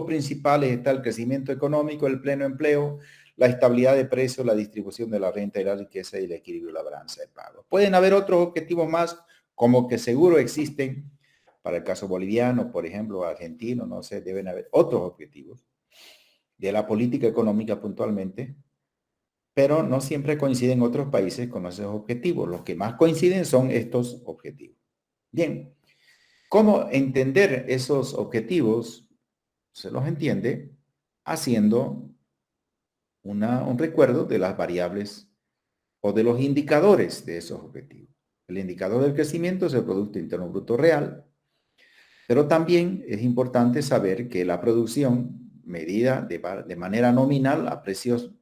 principales está el crecimiento económico, el pleno empleo, la estabilidad de precios, la distribución de la renta y la riqueza y el equilibrio de la balanza de pagos. Pueden haber otros objetivos más, como que seguro existen, para el caso boliviano, por ejemplo, argentino, no sé, deben haber otros objetivos de la política económica puntualmente, pero no siempre coinciden otros países con esos objetivos. Los que más coinciden son estos objetivos. Bien, ¿cómo entender esos objetivos? Se los entiende haciendo un recuerdo de las variables o de los indicadores de esos objetivos. El indicador del crecimiento es el Producto Interno Bruto Real, pero también es importante saber que la producción medida de manera nominal a precios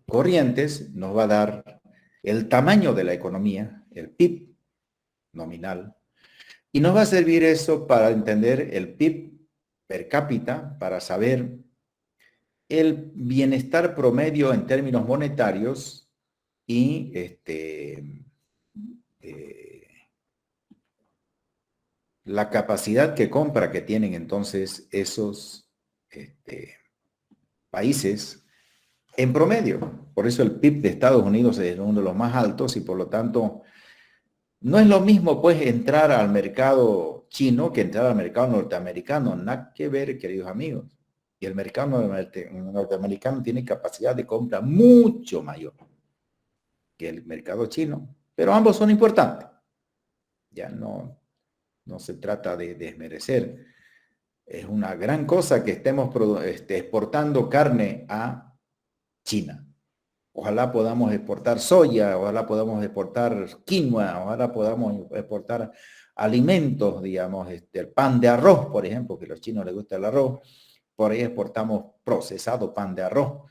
corrientes nos va a dar el tamaño de la economía, el PIB nominal, y nos va a servir eso para entender el PIB per cápita, para saber el bienestar promedio en términos monetarios y la capacidad que compra que tienen entonces esos países en promedio. Por eso el PIB de Estados Unidos es uno de los más altos y por lo tanto no es lo mismo pues entrar al mercado chino que entrar al mercado norteamericano. Nada que ver, queridos amigos. Y el mercado norteamericano tiene capacidad de compra mucho mayor que el mercado chino, pero ambos son importantes. Ya no se trata de desmerecer. Es una gran cosa que estemos exportando carne a China. Ojalá podamos exportar soya, ojalá podamos exportar quinoa, ojalá podamos exportar alimentos, digamos, el pan de arroz, por ejemplo, que a los chinos les gusta el arroz. Por ahí exportamos procesado pan de arroz,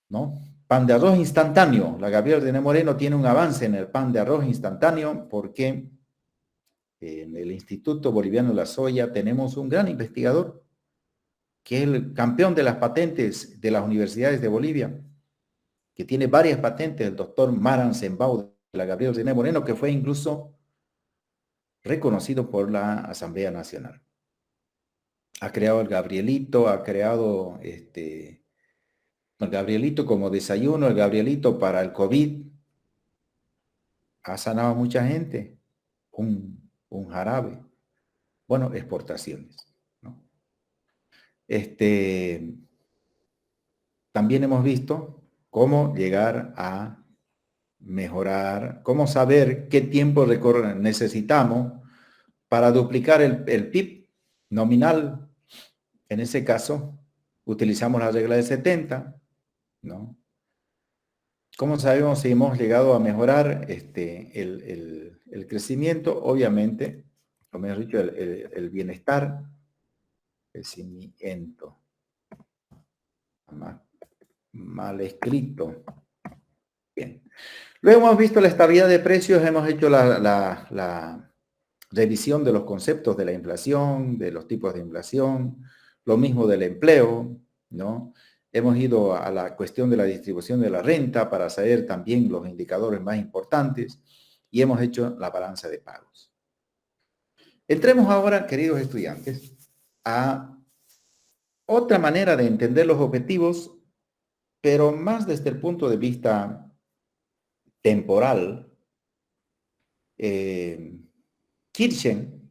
¿no? Pan de arroz instantáneo. La Gabriel René Moreno tiene un avance en el pan de arroz instantáneo porque en el Instituto Boliviano de la Soya tenemos un gran investigador que es el campeón de las patentes de las universidades de Bolivia, que tiene varias patentes, el doctor Maran Zembau de la Gabriel René Moreno, que fue incluso reconocido por la Asamblea Nacional. Ha creado el Gabrielito, ha creado el Gabrielito como desayuno, el Gabrielito para el COVID. Ha sanado a mucha gente. Un jarabe. Bueno, exportaciones, ¿no? También hemos visto cómo llegar a mejorar, cómo saber qué tiempo necesitamos para duplicar el PIB nominal. En ese caso, utilizamos la regla de 70, ¿no? ¿Cómo sabemos si hemos llegado a mejorar el crecimiento? Obviamente, o mejor dicho, el bienestar, crecimiento, mal escrito. Bien. Luego hemos visto la estabilidad de precios, hemos hecho la revisión de los conceptos de la inflación, de los tipos de inflación, lo mismo del empleo, ¿no? Hemos ido a la cuestión de la distribución de la renta para saber también los indicadores más importantes y hemos hecho la balanza de pagos. Entremos ahora, queridos estudiantes, a otra manera de entender los objetivos, pero más desde el punto de vista temporal. Kirchen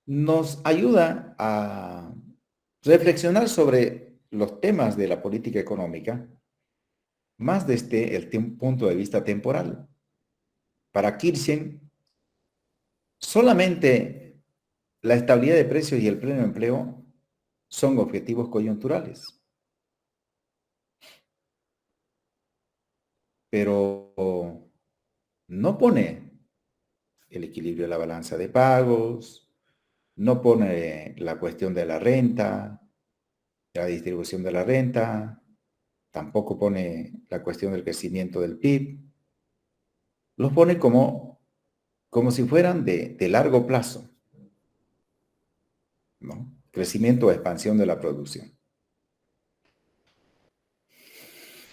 nos ayuda a reflexionar sobre los temas de la política económica más desde el punto de vista temporal. Para Kirchen, solamente la estabilidad de precios y el pleno empleo son objetivos coyunturales. Pero no pone el equilibrio de la balanza de pagos, no pone la cuestión de la renta, la distribución de la renta, tampoco pone la cuestión del crecimiento del PIB. Los pone como si fueran de largo plazo, ¿no? Crecimiento o expansión de la producción.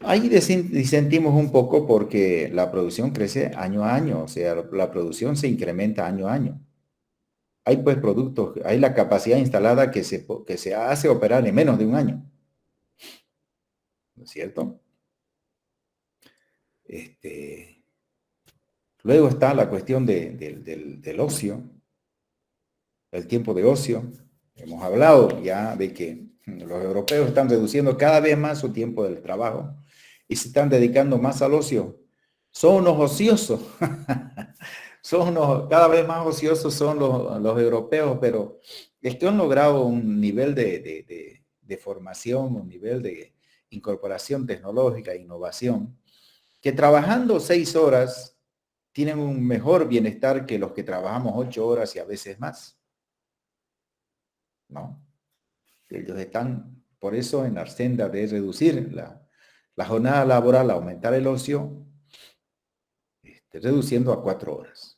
Ahí disentimos un poco porque la producción crece año a año, o sea, la producción se incrementa año a año. hay pues productos, hay la capacidad instalada que se hace operar en menos de un año. ¿No es cierto? Luego está la cuestión del ocio, el tiempo de ocio. Hemos hablado ya de que los europeos están reduciendo cada vez más su tiempo del trabajo y se están dedicando más al ocio. Son unos ociosos. Cada vez más ociosos son los europeos, pero es que han logrado un nivel de formación, un nivel de incorporación tecnológica e innovación, que trabajando 6 horas tienen un mejor bienestar que los que trabajamos 8 horas y a veces más, ¿no? Ellos están, por eso, en la senda de reducir la jornada laboral, aumentar el ocio, reduciendo a 4 horas.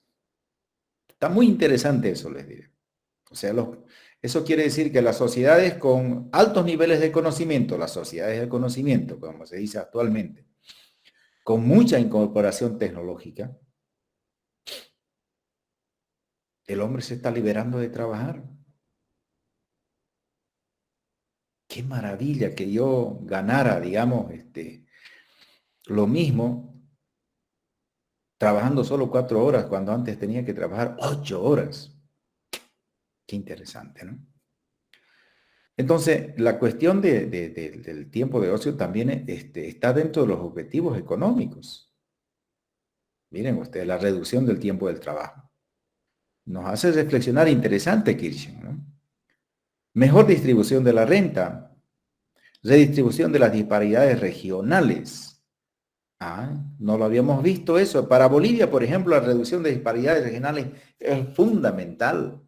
Está muy interesante eso, les diré. O sea, eso quiere decir que las sociedades con altos niveles de conocimiento, las sociedades de conocimiento, como se dice actualmente, con mucha incorporación tecnológica, el hombre se está liberando de trabajar. Qué maravilla que yo ganara, digamos, lo mismo trabajando solo 4 horas cuando antes tenía que trabajar 8 horas. Qué interesante, ¿no? Entonces, la cuestión del tiempo de ocio también está dentro de los objetivos económicos. Miren ustedes, la reducción del tiempo del trabajo. Nos hace reflexionar interesante, Kirchen, ¿no? Mejor distribución de la renta, redistribución de las disparidades regionales. No lo habíamos visto eso. Para Bolivia, por ejemplo, la reducción de disparidades regionales es fundamental.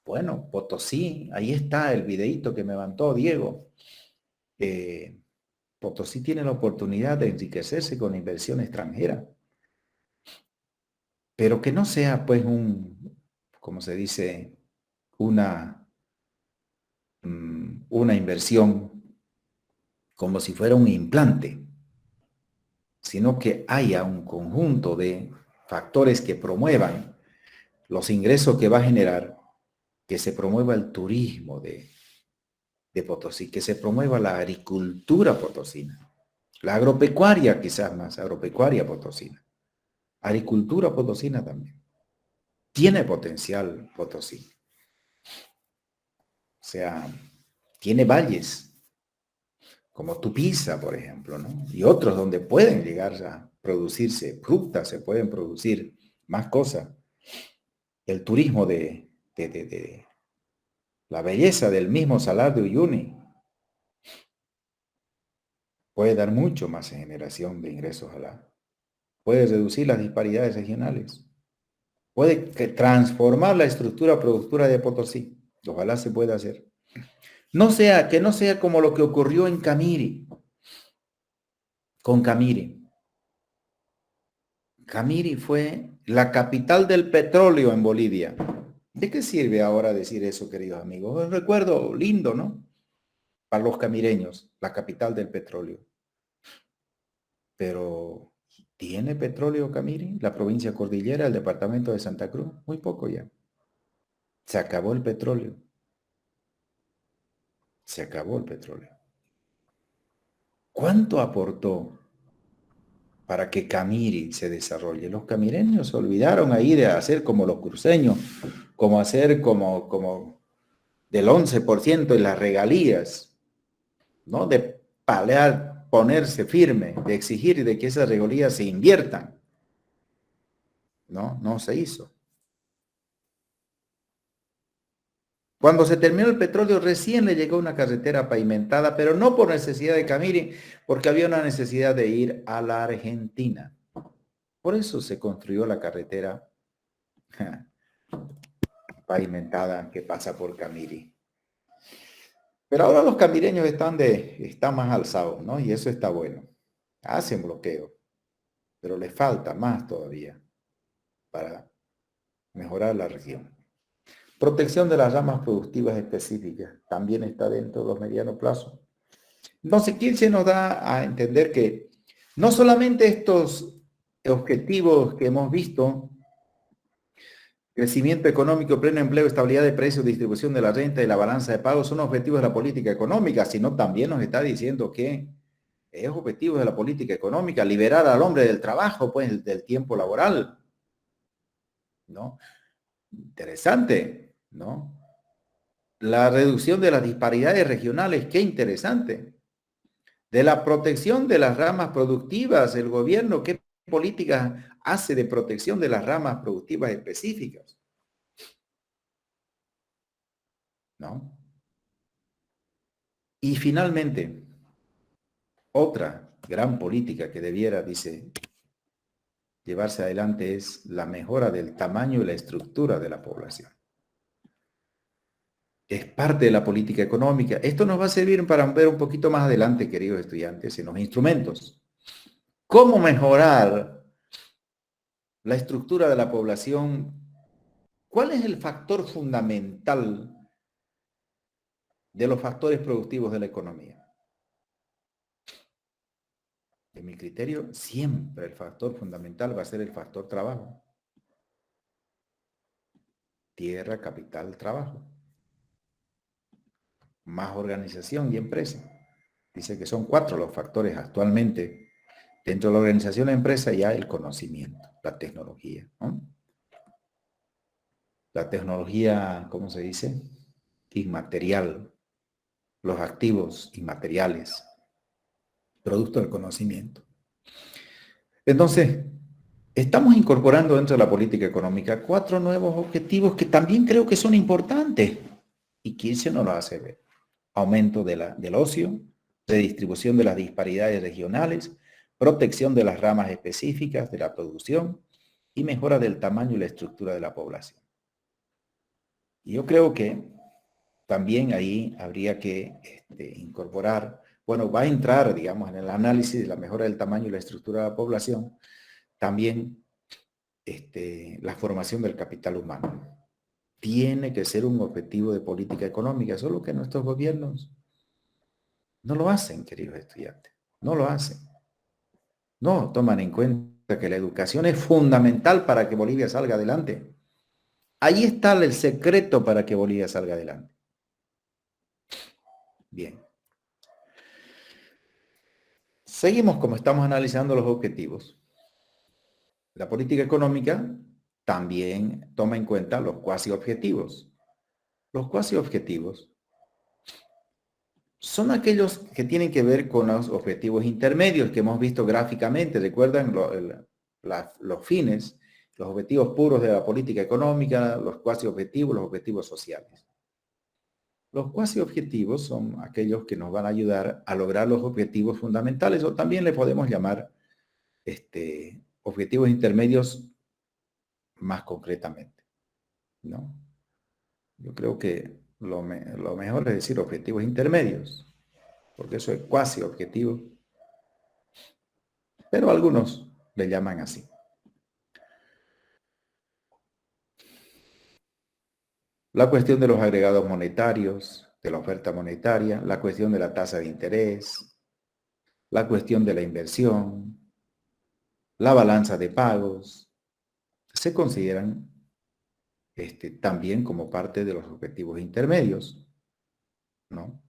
Bueno, Potosí, ahí está el videíto que me mandó Diego. Potosí tiene la oportunidad de enriquecerse con inversión extranjera, pero que no sea pues como se dice, una inversión como si fuera un implante, sino que haya un conjunto de factores que promuevan los ingresos que va a generar, que se promueva el turismo de Potosí, que se promueva la agricultura potosina, la agropecuaria quizás más, agropecuaria potosina, agricultura potosina también. Tiene potencial Potosí. O sea, tiene valles, como Tupiza, por ejemplo, ¿no? Y otros donde pueden llegar a producirse frutas, se pueden producir más cosas. El turismo de la belleza del mismo Salar de Uyuni puede dar mucho más en generación de ingresos puede reducir las disparidades regionales, puede transformar la estructura productiva de Potosí. Ojalá se pueda hacer. Que no sea como lo que ocurrió en Camiri, con Camiri. Camiri fue la capital del petróleo en Bolivia. ¿De qué sirve ahora decir eso, queridos amigos? Un recuerdo lindo, ¿no? Para los camireños, la capital del petróleo. Pero, ¿tiene petróleo Camiri? La provincia Cordillera, el departamento de Santa Cruz, muy poco ya. Se acabó el petróleo. Se acabó el petróleo. ¿Cuánto aportó para que Camiri se desarrolle? Los camireños se olvidaron ahí de hacer como los cruceños, como hacer como del 11% en las regalías, ¿no? De palear, ponerse firme, de exigir de que esas regalías se inviertan. No se hizo. Cuando se terminó el petróleo, recién le llegó una carretera pavimentada, pero no por necesidad de Camiri, porque había una necesidad de ir a la Argentina. Por eso se construyó la carretera pavimentada que pasa por Camiri. Pero ahora los camireños están más alzados, ¿no? Y eso está bueno. Hacen bloqueo, pero les falta más todavía para mejorar la región. Protección de las ramas productivas específicas también está dentro de los medianos plazos. Entonces, ¿quién se nos da a entender que no solamente estos objetivos que hemos visto Crecimiento económico, pleno empleo, estabilidad de precios, distribución de la renta y la balanza de pagos son objetivos de la política económica, sino también nos está diciendo que es objetivo de la política económica liberar al hombre del trabajo, pues del tiempo laboral, ¿no? Interesante, ¿no? La reducción de las disparidades regionales, qué interesante. De la protección de las ramas productivas, el gobierno, ¿qué políticas hace de protección de las ramas productivas específicas? ¿No? Y finalmente, otra gran política que debiera, dice, llevarse adelante es la mejora del tamaño y la estructura de la población. Es parte de la política económica. Esto nos va a servir para ver un poquito más adelante, queridos estudiantes, en los instrumentos. ¿Cómo mejorar la estructura de la población? ¿Cuál es el factor fundamental de los factores productivos de la economía? En mi criterio, siempre el factor fundamental va a ser el factor trabajo. Tierra, capital, trabajo. Más organización y empresa. Dice que son 4 los factores actualmente dentro de la organización de la empresa, ya el conocimiento, la tecnología, ¿no? La tecnología, ¿cómo se dice? Inmaterial, los activos inmateriales, producto del conocimiento. Entonces, estamos incorporando dentro de la política económica 4 nuevos objetivos que también creo que son importantes. ¿Y quién se nos lo hace ver? Aumento del ocio, redistribución de las disparidades regionales, protección de las ramas específicas de la producción y mejora del tamaño y la estructura de la población. Y yo creo que también ahí habría que incorporar, bueno, va a entrar, digamos, en el análisis de la mejora del tamaño y la estructura de la población, también la formación del capital humano. Tiene que ser un objetivo de política económica, solo que nuestros gobiernos no lo hacen, queridos estudiantes, no lo hacen. No toman en cuenta que la educación es fundamental para que Bolivia salga adelante. Ahí está el secreto para que Bolivia salga adelante. Bien. Seguimos como estamos analizando los objetivos. La política económica también toma en cuenta los cuasi objetivos. Los cuasi objetivos son aquellos que tienen que ver con los objetivos intermedios que hemos visto gráficamente. ¿Recuerdan los fines, los objetivos puros de la política económica, los cuasi objetivos, los objetivos sociales? Los cuasi objetivos son aquellos que nos van a ayudar a lograr los objetivos fundamentales, o también le podemos llamar objetivos intermedios más concretamente, ¿no? Yo creo que lo mejor es decir objetivos intermedios, porque eso es cuasi objetivo, pero algunos le llaman así. La cuestión de los agregados monetarios, de la oferta monetaria, la cuestión de la tasa de interés, la cuestión de la inversión, la balanza de pagos, se consideran también como parte de los objetivos intermedios, ¿no?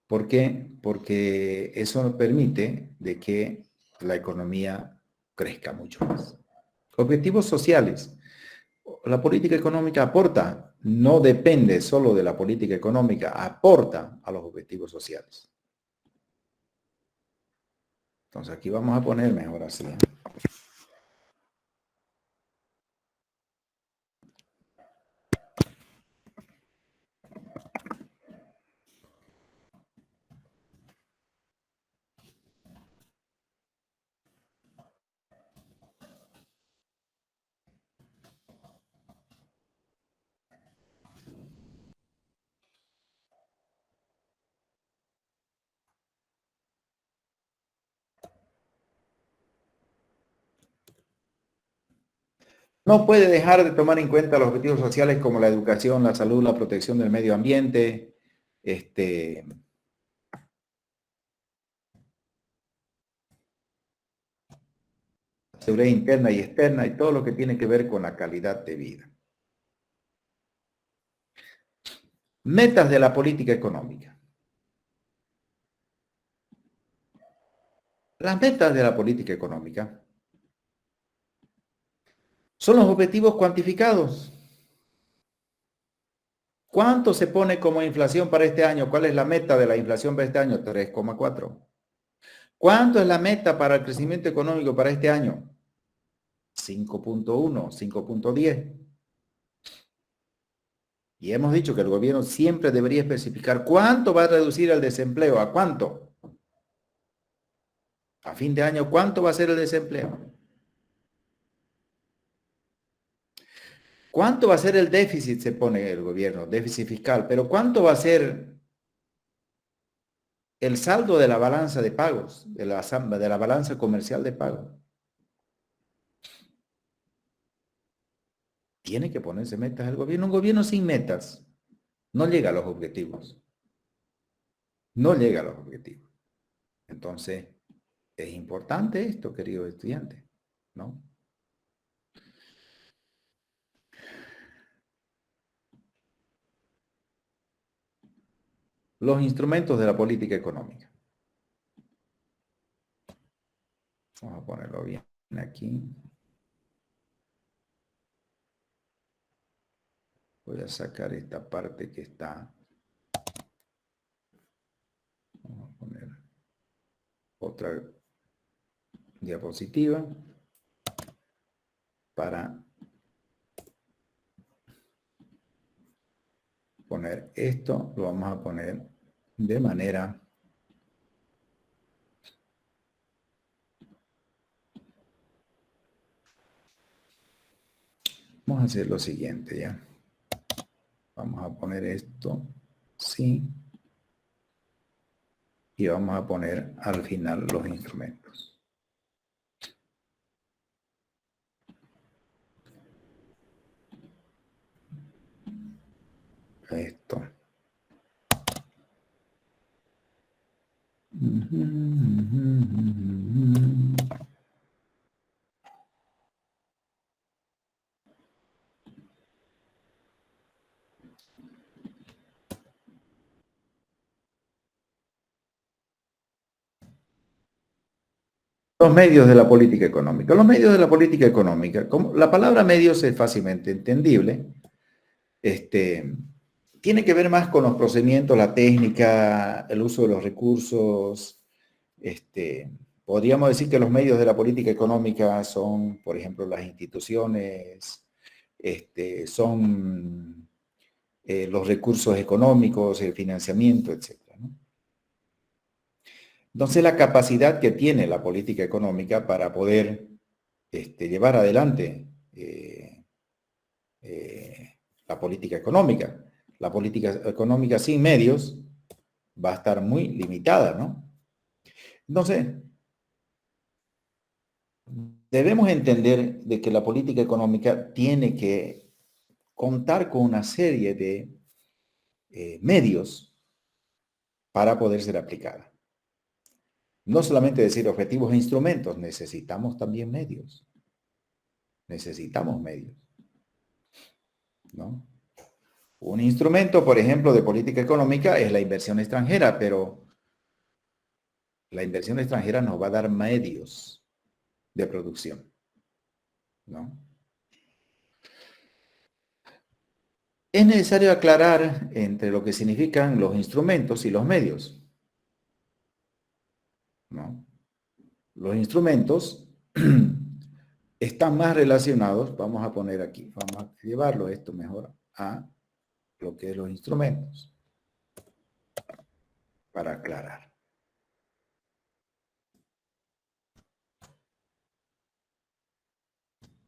¿Por qué? Porque eso nos permite de que la economía crezca mucho más. Objetivos sociales. La política económica aporta, no depende solo de la política económica, aporta a los objetivos sociales. Entonces aquí vamos a poner mejor así. No puede dejar de tomar en cuenta los objetivos sociales como la educación, la salud, la protección del medio ambiente, seguridad interna y externa y todo lo que tiene que ver con la calidad de vida. Metas de la política económica. Las metas de la política económica son los objetivos cuantificados. ¿Cuánto se pone como inflación para este año? ¿Cuál es la meta de la inflación para este año? 3,4. ¿Cuánto es la meta para el crecimiento económico para este año? 5,1, 5,10. Y hemos dicho que el gobierno siempre debería especificar cuánto va a reducir el desempleo. ¿A cuánto? A fin de año, ¿cuánto va a ser el desempleo? ¿Cuánto va a ser el déficit? Se pone el gobierno, déficit fiscal. Pero ¿cuánto va a ser el saldo de la balanza de pagos, de la balanza comercial de pagos? Tiene que ponerse metas el gobierno. Un gobierno sin metas no llega a los objetivos. No llega a los objetivos. Entonces, es importante esto, queridos estudiantes, ¿no? Los instrumentos de la política económica. Vamos a ponerlo bien aquí. Voy a sacar esta parte que está. Vamos a poner otra diapositiva para poner esto. Lo vamos a poner de manera vamos a hacer lo siguiente ya. Vamos a poner esto, sí. Y vamos a poner al final los instrumentos. Esto. Los medios de la política económica. Los medios de la política económica, como la palabra medios es fácilmente entendible, tiene que ver más con los procedimientos, la técnica, el uso de los recursos. Podríamos decir que los medios de la política económica son, por ejemplo, las instituciones, son los recursos económicos, el financiamiento, etcétera, ¿no? Entonces, la capacidad que tiene la política económica para poder llevar adelante la política económica. La política económica sin medios va a estar muy limitada, ¿no? Entonces, debemos entender de que la política económica tiene que contar con una serie de medios para poder ser aplicada. No solamente decir objetivos e instrumentos, necesitamos también medios. Necesitamos medios, ¿no? Un instrumento, por ejemplo, de política económica es la inversión extranjera, pero la inversión extranjera nos va a dar medios de producción, ¿no? Es necesario aclarar entre lo que significan los instrumentos y los medios, ¿no? Los instrumentos están más relacionados, vamos a poner aquí, vamos a llevarlo esto mejor a lo que es los instrumentos, para aclarar.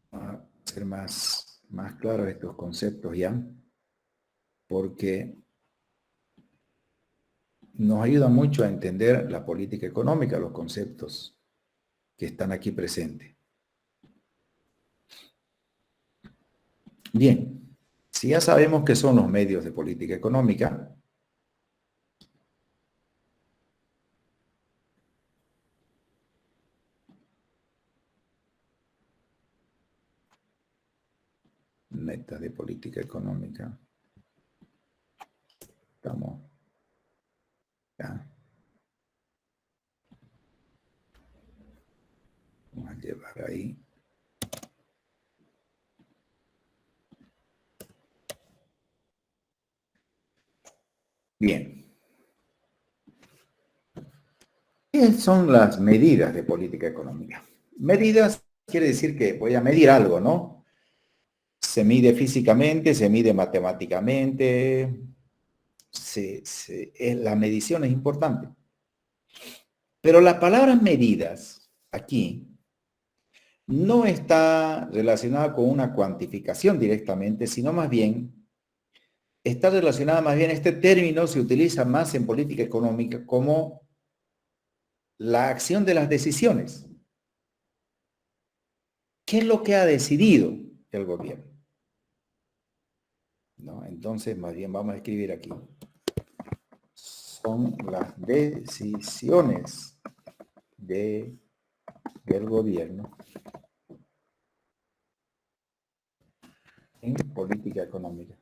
Vamos a hacer más claros estos conceptos ya, porque nos ayuda mucho a entender la política económica, los conceptos que están aquí presentes. Bien, si ya sabemos qué son los medios de política económica, metas de política económica. Estamos ya. Vamos a llevar ahí. Bien. ¿Qué son las medidas de política económica? Medidas quiere decir que voy a medir algo, ¿no? Se mide físicamente, se mide matemáticamente. La medición es importante. Pero la palabra medidas aquí no está relacionada con una cuantificación directamente, sino más bien está relacionada más bien, este término se utiliza más en política económica como la acción de las decisiones. ¿Qué es lo que ha decidido el gobierno? ¿No? Entonces, más bien vamos a escribir aquí. Son las decisiones del gobierno en política económica.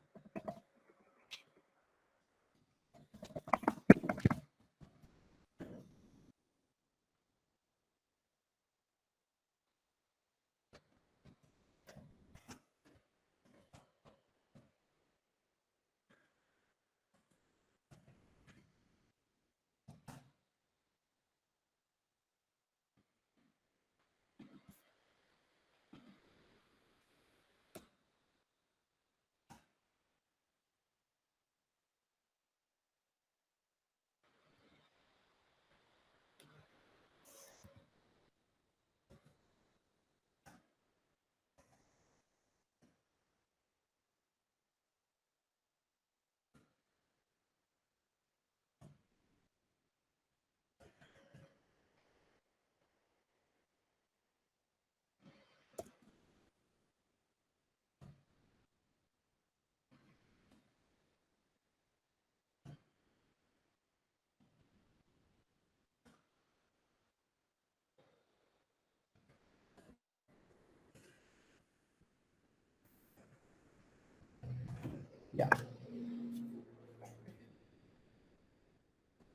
Ya.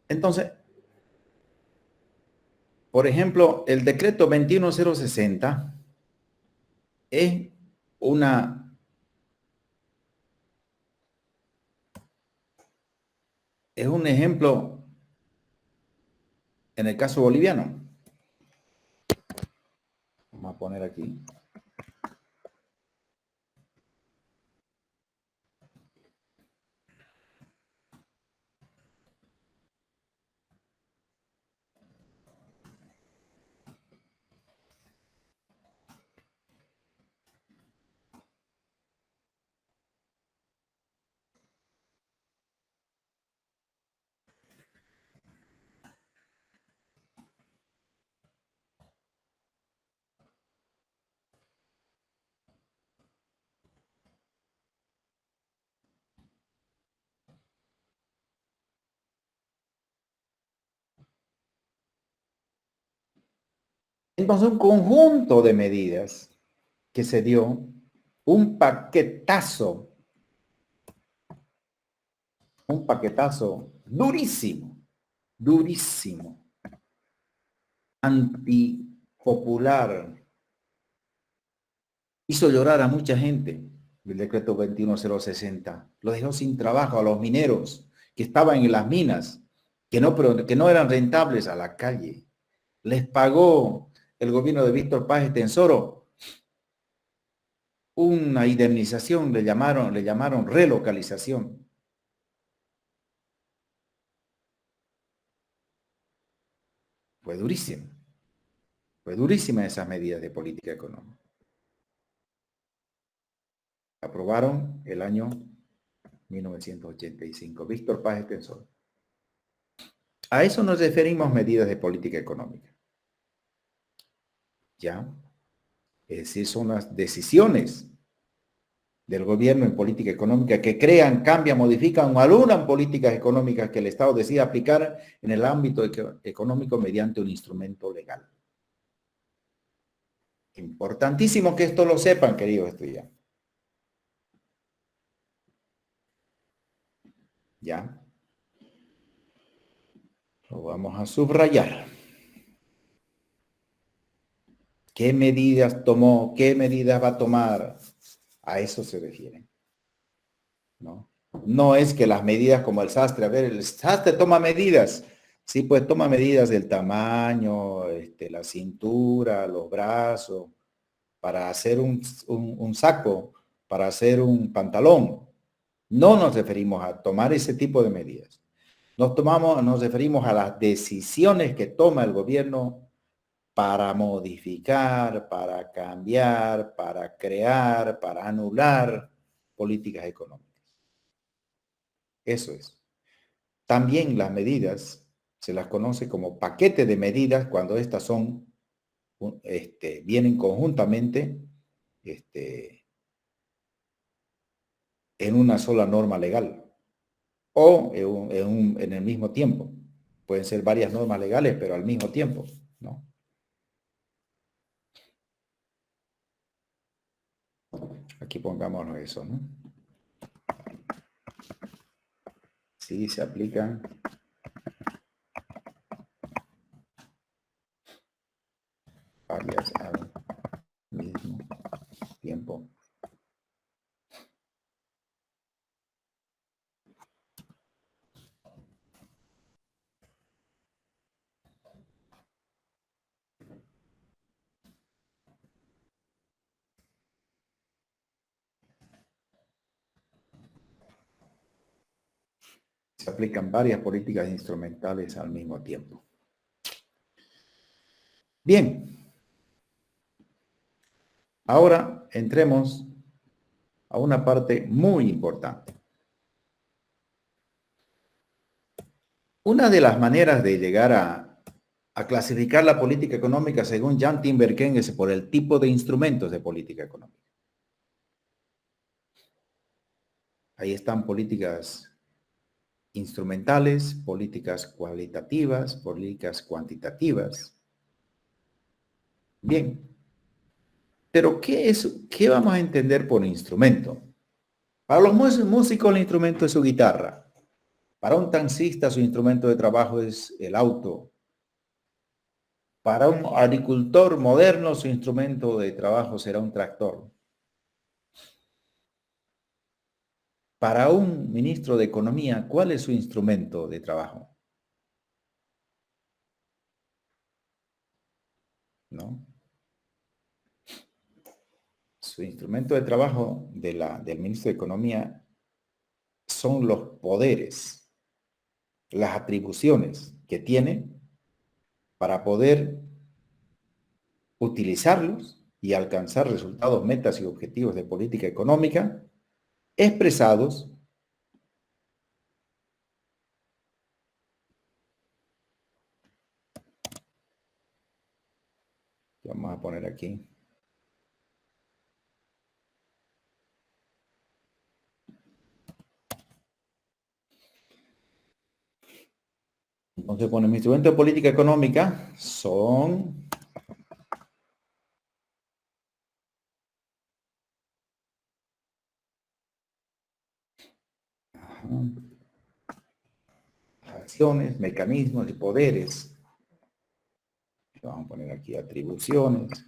Entonces, por ejemplo, el decreto 21060 es una es un ejemplo en el caso boliviano. Vamos a poner aquí. Entonces, un conjunto de medidas que se dio, un paquetazo durísimo, durísimo, antipopular, hizo llorar a mucha gente el decreto 21060. Lo dejó sin trabajo a los mineros que estaban en las minas, que no eran rentables, a la calle. Les pagó el gobierno de Víctor Paz Tensoro una indemnización, le llamaron relocalización. Fue durísimo. Fue durísima esas medidas de política económica. Aprobaron el año 1985. Víctor Paz Tensoro. A eso nos referimos medidas de política económica. ¿Ya? Es decir, son las decisiones del gobierno en política económica que crean, cambian, modifican o anulan políticas económicas que el Estado decide aplicar en el ámbito económico mediante un instrumento legal. Importantísimo que esto lo sepan, queridos estudiantes. ¿Ya? Lo vamos a subrayar. ¿Qué medidas tomó? ¿Qué medidas va a tomar? A eso se refiere, ¿no? No es que las medidas como el sastre, a ver, el sastre toma medidas. Sí, pues toma medidas del tamaño, la cintura, los brazos, para hacer un saco, para hacer un pantalón. No nos referimos a tomar ese tipo de medidas. Nos referimos a las decisiones que toma el gobierno para modificar, para cambiar, para crear, para anular políticas económicas. Eso es. También las medidas se las conoce como paquete de medidas cuando estas son, vienen conjuntamente en una sola norma legal o en el mismo tiempo. Pueden ser varias normas legales, pero al mismo tiempo, ¿no? Aquí pongámonos eso, ¿no? Sí, se aplican varias al mismo tiempo. Se aplican varias políticas instrumentales al mismo tiempo. Bien, ahora entremos a una parte muy importante. Una de las maneras de llegar a clasificar la política económica según Jan Tinbergen es por el tipo de instrumentos de política económica. Ahí están políticas instrumentales, políticas cualitativas, políticas cuantitativas. Bien, pero ¿qué vamos a entender por instrumento? Para los músicos el instrumento es su guitarra. Para un taxista su instrumento de trabajo es el auto. Para un agricultor moderno su instrumento de trabajo será un tractor. Para un ministro de Economía, ¿cuál es su instrumento de trabajo? ¿No? Su instrumento de trabajo del ministro de Economía son los poderes, las atribuciones que tiene para poder utilizarlos y alcanzar resultados, metas y objetivos de política económica expresados vamos a poner aquí. Entonces, bueno, mi instrumento de política económica son acciones, mecanismos y poderes. Vamos a poner aquí atribuciones.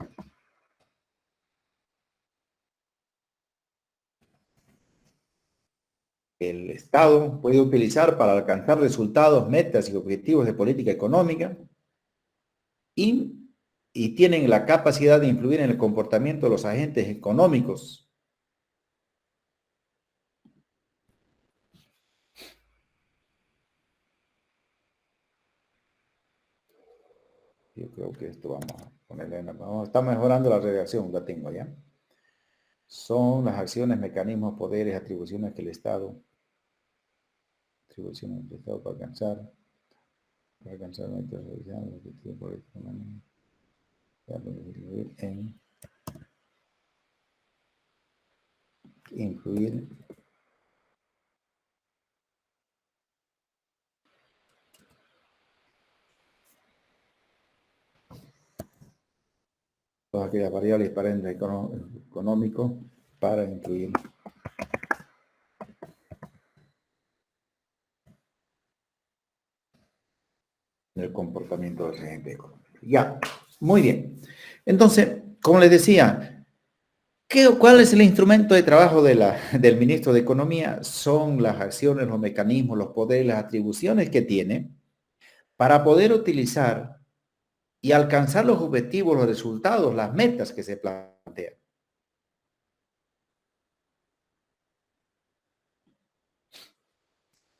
El Estado puede utilizar para alcanzar resultados, metas y objetivos de política económica y, y tienen la capacidad de influir en el comportamiento de los agentes económicos. Yo creo que esto vamos a ponerle está mejorando la redacción, la tengo ya. Son las acciones, mecanismos, poderes, atribuciones que el Estado, atribuciones del Estado para alcanzar metas realizadas, objetivos por economía, influir todas aquellas variables para el económico para influir del comportamiento del agente económico. Ya, muy bien. Entonces, como les decía, ¿cuál es el instrumento de trabajo del ministro de Economía? Son las acciones, los mecanismos, los poderes, las atribuciones que tiene para poder utilizar y alcanzar los objetivos, los resultados, las metas que se plantean.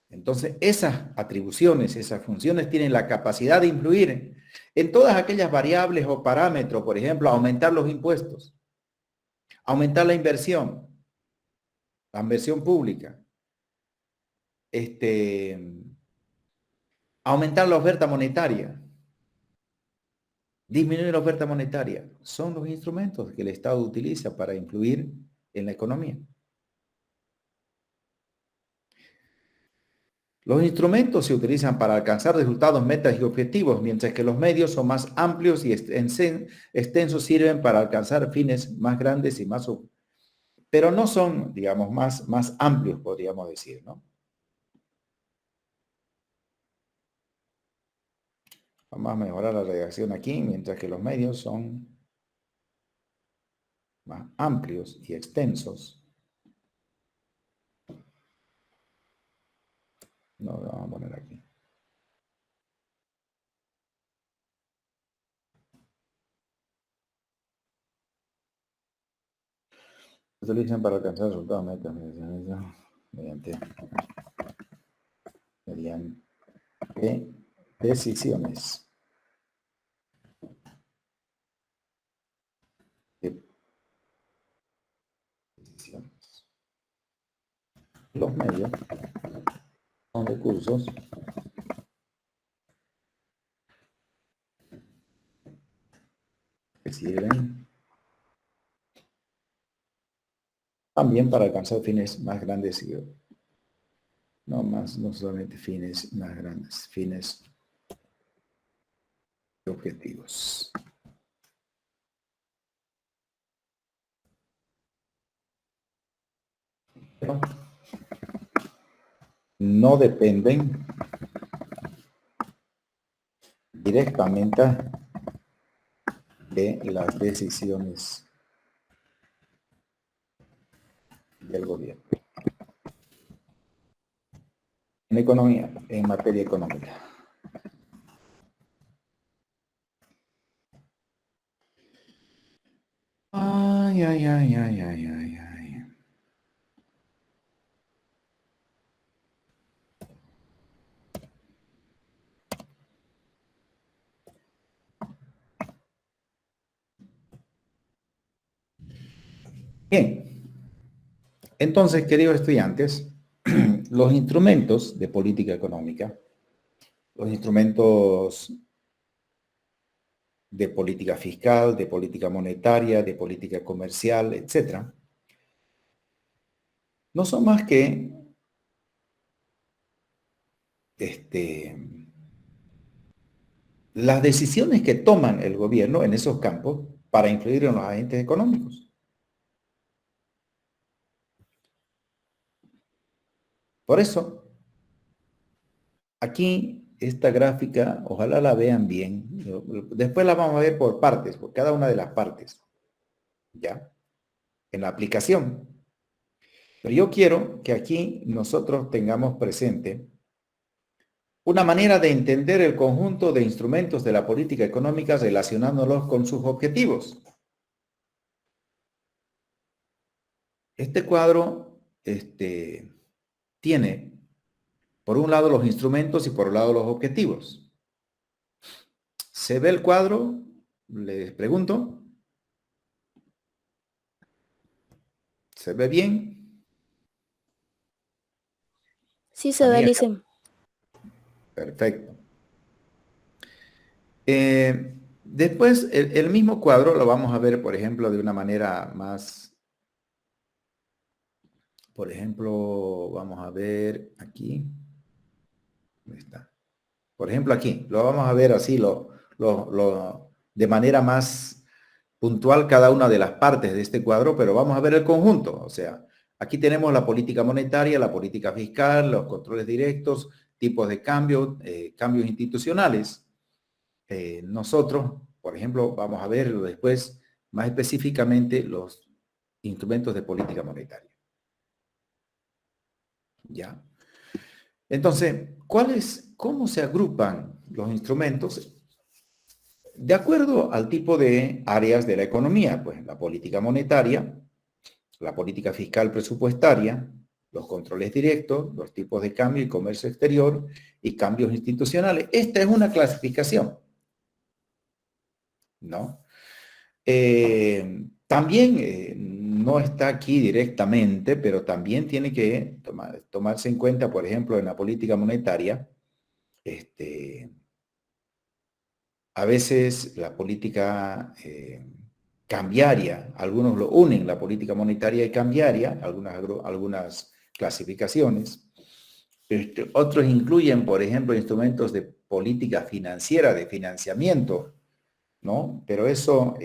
Entonces, esas atribuciones, esas funciones tienen la capacidad de influir en todas aquellas variables o parámetros, por ejemplo, aumentar los impuestos, aumentar la inversión pública, aumentar la oferta monetaria, disminuir la oferta monetaria. Son los instrumentos que el Estado utiliza para influir en la economía. Los instrumentos se utilizan para alcanzar resultados, metas y objetivos, mientras que los medios son más amplios y extensos, sirven para alcanzar fines más grandes y más, pero no son, digamos, más amplios, podríamos decir, ¿no? Vamos a mejorar la redacción aquí, mientras que los medios son más amplios y extensos. No, lo vamos a poner aquí. Se utilizan para alcanzar resultados, metas, mediante decisiones. Los medios son recursos que sirven también para alcanzar fines más grandes y no solamente fines más grandes, fines y objetivos. Pero no dependen directamente de las decisiones del gobierno. En economía, en materia económica. Ay, ay, ay, ay, ay, ay, ay. Bien. Entonces, queridos estudiantes, los instrumentos de política económica, los instrumentos de política fiscal, de política monetaria, de política comercial, etcétera, no son más que las decisiones que toman el gobierno en esos campos para influir en los agentes económicos. Por eso, aquí esta gráfica, ojalá la vean bien. Después la vamos a ver por partes, por cada una de las partes, ¿ya? En la aplicación. Pero yo quiero que aquí nosotros tengamos presente una manera de entender el conjunto de instrumentos de la política económica relacionándolos con sus objetivos. Este cuadro tiene, por un lado, los instrumentos y por el lado los objetivos. ¿Se ve el cuadro? Les pregunto. ¿Se ve bien? Sí, se ve, Licen. Perfecto. Después, el mismo cuadro lo vamos a ver, por ejemplo, de una manera más... Por ejemplo, vamos a ver aquí. ¿Dónde está? Por ejemplo, aquí. Lo vamos a ver así, de manera más puntual cada una de las partes de este cuadro, pero vamos a ver el conjunto. O sea, aquí tenemos la política monetaria, la política fiscal, los controles directos, tipos de cambio, cambios institucionales. nosotros, por ejemplo, vamos a ver después más específicamente los instrumentos de política monetaria. ¿Ya? Entonces, ¿cómo se agrupan los instrumentos? De acuerdo al tipo de áreas de la economía, pues la política monetaria, la política fiscal presupuestaria, los controles directos, los tipos de cambio y comercio exterior y cambios institucionales. Esta es una clasificación, ¿no? También no está aquí directamente, pero también tiene que tomarse en cuenta, por ejemplo, en la política monetaria, a veces la política cambiaria, algunos lo unen, la política monetaria y cambiaria, algunas clasificaciones. Otros incluyen, por ejemplo, instrumentos de política financiera, de financiamiento, ¿no? Pero eso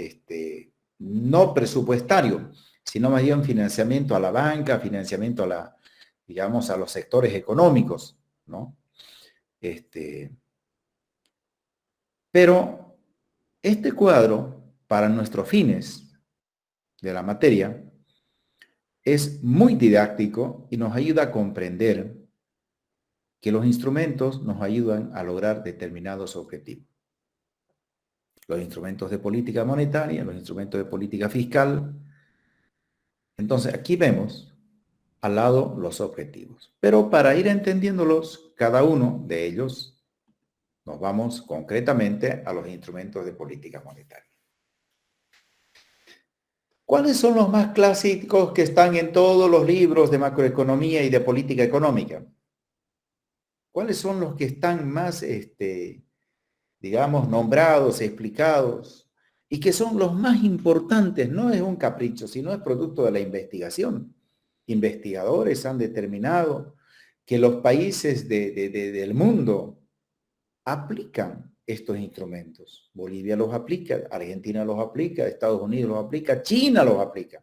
no presupuestario, sino más bien financiamiento a la banca, financiamiento digamos, a los sectores económicos, ¿no? Pero este cuadro, para nuestros fines de la materia, es muy didáctico y nos ayuda a comprender que los instrumentos nos ayudan a lograr determinados objetivos. Los instrumentos de política monetaria, los instrumentos de política fiscal. Entonces, aquí vemos al lado los objetivos. Pero para ir entendiéndolos, cada uno de ellos, nos vamos concretamente a los instrumentos de política monetaria. ¿Cuáles son los más clásicos que están en todos los libros de macroeconomía y de política económica? ¿Cuáles son los que están más, digamos, nombrados, explicados, y que son los más importantes? No es un capricho, sino es producto de la investigación. Investigadores han determinado que los países del mundo aplican estos instrumentos. Bolivia los aplica, Argentina los aplica, Estados Unidos los aplica, China los aplica,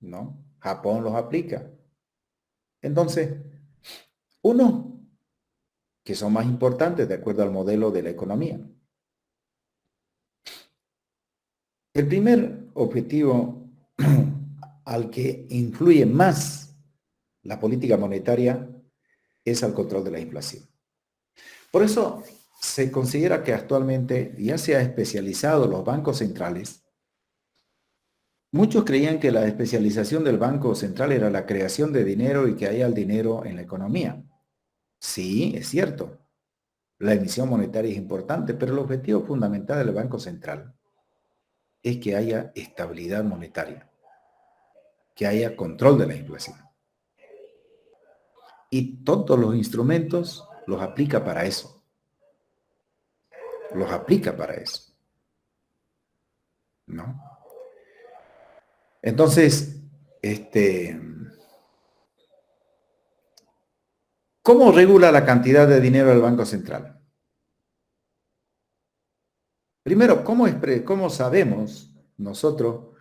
¿no? Japón los aplica. Entonces, unos que son más importantes de acuerdo al modelo de la economía. El primer objetivo al que influye más la política monetaria es al control de la inflación. Por eso se considera que actualmente ya se ha especializado los bancos centrales. Muchos creían que la especialización del Banco Central era la creación de dinero y que haya el dinero en la economía. Sí, es cierto. La emisión monetaria es importante, pero el objetivo fundamental del Banco Central es que haya estabilidad monetaria, que haya control de la inflación. Y todos los instrumentos los aplica para eso. Los aplica para eso. ¿No? Entonces, ¿cómo regula la cantidad de dinero del Banco Central? Primero, ¿cómo sabemos nosotros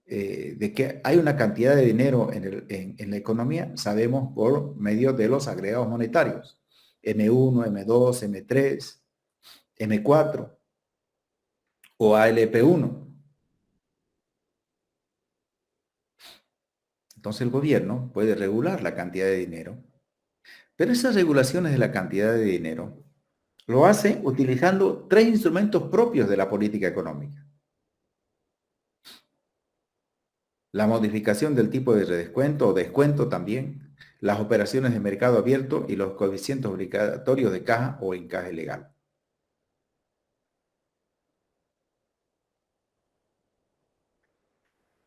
de que hay una cantidad de dinero en la economía? Sabemos por medio de los agregados monetarios. M1, M2, M3, M4 o ALP1. Entonces el gobierno puede regular la cantidad de dinero, pero esas regulaciones de la cantidad de dinero lo hace utilizando tres instrumentos propios de la política económica. La modificación del tipo de redescuento o descuento también, las operaciones de mercado abierto y los coeficientes obligatorios de caja o encaje legal.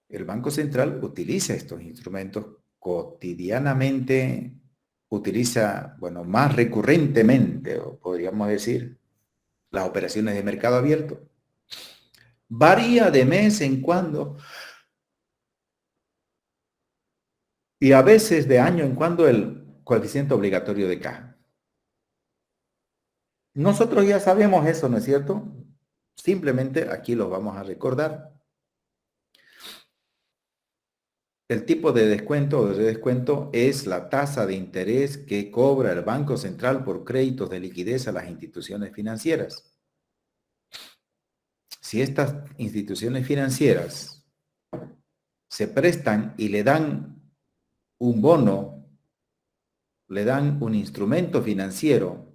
El Banco Central utiliza estos instrumentos cotidianamente, utiliza, bueno, más recurrentemente, o podríamos decir, las operaciones de mercado abierto. Varía de mes en cuando y a veces de año en cuando el coeficiente obligatorio de caja. Nosotros ya sabemos eso, ¿no es cierto? Simplemente aquí lo vamos a recordar. El tipo de descuento o de redescuento es la tasa de interés que cobra el Banco Central por créditos de liquidez a las instituciones financieras. Si estas instituciones financieras se prestan y le dan un bono, le dan un instrumento financiero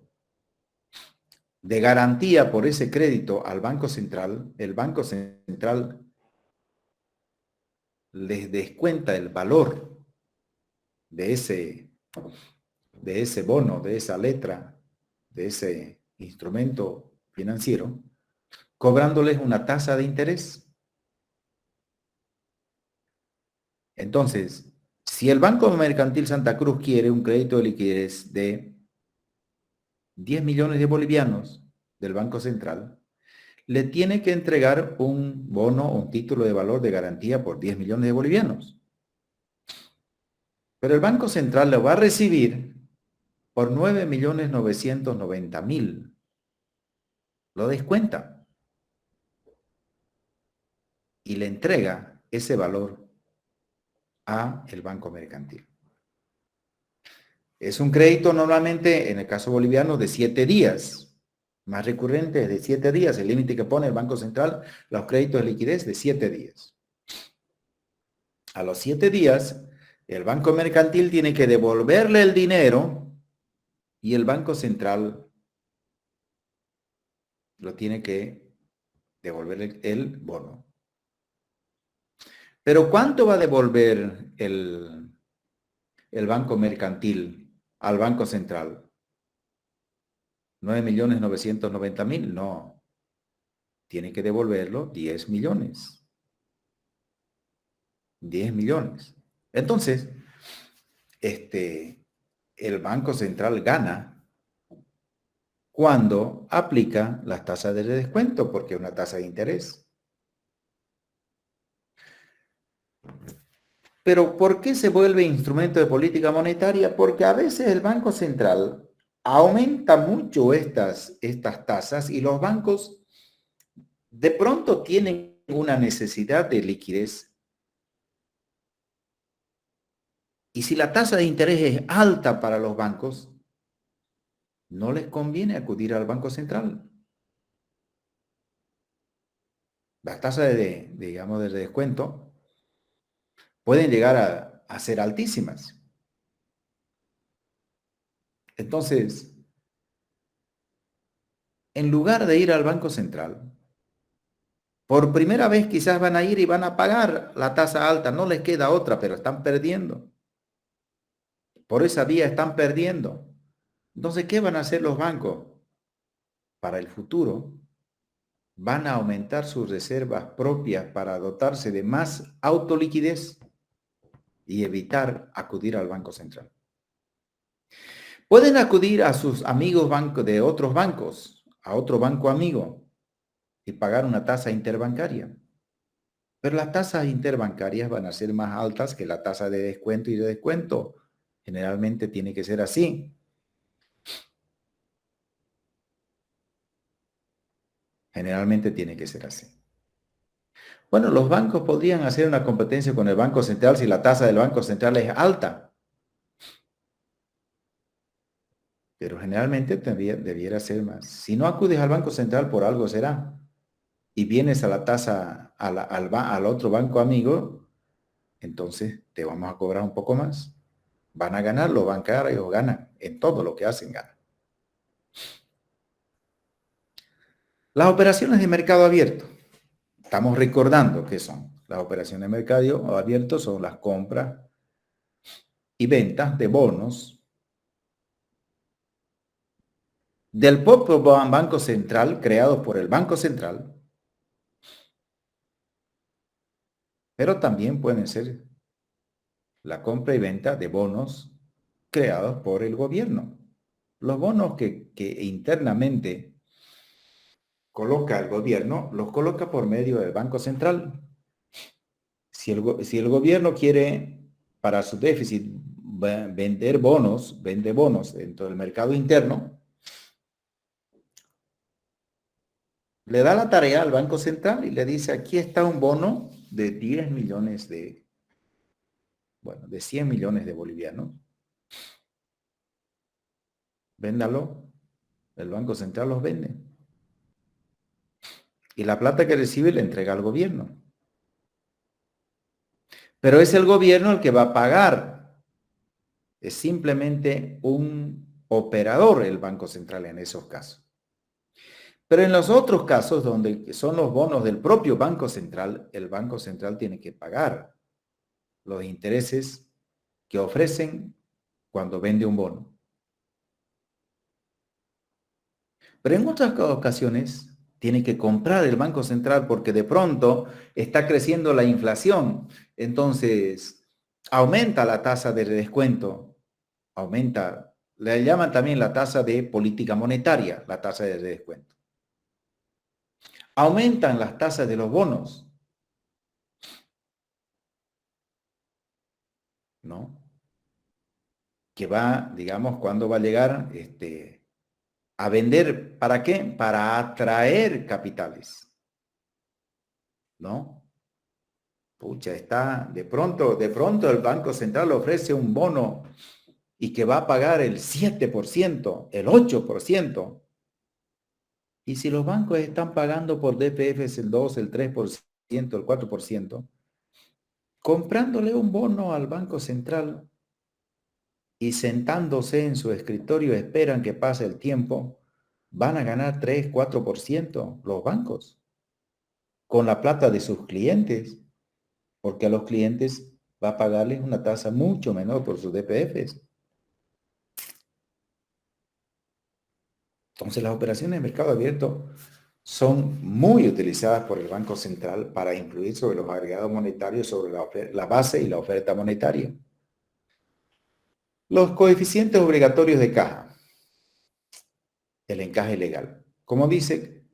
de garantía por ese crédito al Banco Central, el Banco Central les descuenta el valor de ese bono, de esa letra, de ese instrumento financiero, cobrándoles una tasa de interés. Entonces, si el Banco Mercantil Santa Cruz quiere un crédito de liquidez de 10 millones de bolivianos del Banco Central, le tiene que entregar un bono, un título de valor de garantía por 10 millones de bolivianos. Pero el Banco Central lo va a recibir por 9.990.000. Lo descuenta y le entrega ese valor a el Banco Mercantil. Es un crédito normalmente, en el caso boliviano, de 7 días. Más recurrente es de 7 días. El límite que pone el Banco Central, los créditos de liquidez de 7 días. A los 7 días, el Banco Mercantil tiene que devolverle el dinero y el Banco Central lo tiene que devolver el bono. Pero ¿cuánto va a devolver el Banco Mercantil al Banco Central? ¿9.990.000? No. Tiene que devolverlo 10 millones. 10 millones. Entonces, el Banco Central gana cuando aplica las tasas de descuento, porque es una tasa de interés. Pero ¿por qué se vuelve instrumento de política monetaria? Porque a veces el Banco Central aumenta mucho estas tasas y los bancos de pronto tienen una necesidad de liquidez. Y si la tasa de interés es alta para los bancos, no les conviene acudir al Banco Central. Las tasas digamos, de descuento pueden llegar a ser altísimas. Entonces, en lugar de ir al Banco Central, por primera vez quizás van a ir y van a pagar la tasa alta, no les queda otra, pero están perdiendo. Por esa vía están perdiendo. Entonces, ¿qué van a hacer los bancos? Para el futuro, van a aumentar sus reservas propias para dotarse de más autoliquidez y evitar acudir al Banco Central. Pueden acudir a sus amigos de otros bancos, a otro banco amigo, y pagar una tasa interbancaria. Pero las tasas interbancarias van a ser más altas que la tasa de descuento y de descuento. Generalmente tiene que ser así. Generalmente tiene que ser así. Bueno, los bancos podrían hacer una competencia con el Banco Central si la tasa del Banco Central es alta. Pero generalmente debiera ser más. Si no acudes al Banco Central, por algo será. Y vienes a la tasa, al otro banco amigo, entonces te vamos a cobrar un poco más. Van a ganar los bancarios, ganan. En todo lo que hacen, ganan. Las operaciones de mercado abierto. Estamos recordando qué son. Las operaciones de mercado abierto son las compras y ventas de bonos del propio Banco Central, creados por el Banco Central, pero también pueden ser la compra y venta de bonos creados por el gobierno. Los bonos que internamente coloca el gobierno, los coloca por medio del Banco Central. Si el gobierno quiere para su déficit vender bonos, vende bonos dentro del mercado interno, le da la tarea al Banco Central y le dice, aquí está un bono de 10 millones bueno, de 100 millones de bolivianos, véndalo, el Banco Central los vende. Y la plata que recibe le entrega al gobierno. Pero es el gobierno el que va a pagar. Es simplemente un operador el Banco Central en esos casos. Pero en los otros casos, donde son los bonos del propio Banco Central, el Banco Central tiene que pagar los intereses que ofrecen cuando vende un bono. Pero en otras ocasiones tiene que comprar el Banco Central porque de pronto está creciendo la inflación. Entonces, aumenta la tasa de descuento, aumenta, le llaman también la tasa de política monetaria, la tasa de descuento. Aumentan las tasas de los bonos, ¿no? Que va, digamos, cuando va a llegar a vender, ¿para qué? Para atraer capitales, ¿no? Pucha, está, de pronto el Banco Central ofrece un bono y que va a pagar el 7%, el 8%. Y si los bancos están pagando por DPFs el 2, el 3%, el 4%, comprándole un bono al Banco Central y sentándose en su escritorio esperan que pase el tiempo, van a ganar 3, 4% los bancos con la plata de sus clientes, porque a los clientes va a pagarles una tasa mucho menor por sus DPFs. Entonces las operaciones de mercado abierto son muy utilizadas por el Banco Central para influir sobre los agregados monetarios, sobre la base y la oferta monetaria. Los coeficientes obligatorios de caja, el encaje legal. Como dice,